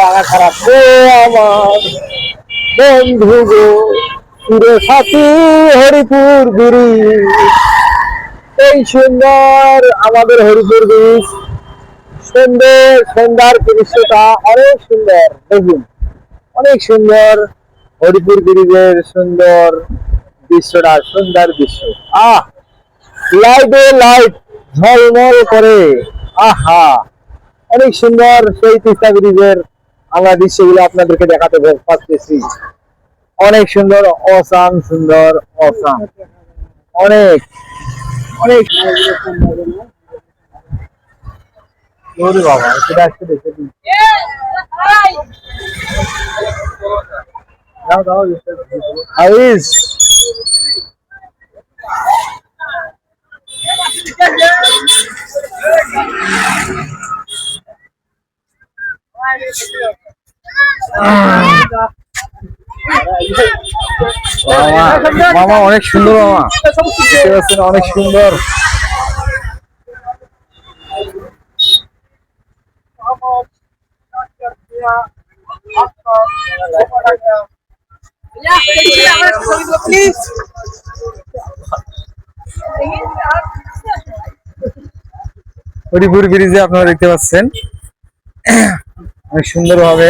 আগা খারাপ ও আমার বন্ধু গো পুরো সাথী হরিপুর ব্রিজ। এই সুন্দর আমাদের হরিপুর ব্রিজ, সুন্দর সন্ধ্যার দৃশ্যটা অনেক সুন্দর। দেখুন অনেক সুন্দর হরিপুর ব্রিজের সুন্দর দৃশ্যটা, সুন্দর দৃশ্য। আহ, লাইটে লাইট ঝলমল করে, আহা অনেক সুন্দর সেই তিস্তা ব্রিজের আমরা দৃশ্যগুলো আপনাদেরকে দেখাতে পারতেছি। অনেক সুন্দর, অসাম সুন্দর, অসাম অনেক অনেক। ওরে বাবা, সেটা আসতে দেখে দিন। দাও দাও আইস। মামা অনেক সুন্দর, মামা দেখতে পাচ্ছেন অনেক সুন্দর। হরিপুর ব্রিজে আপনারা দেখতে পাচ্ছেন অনেক সুন্দর ভাবে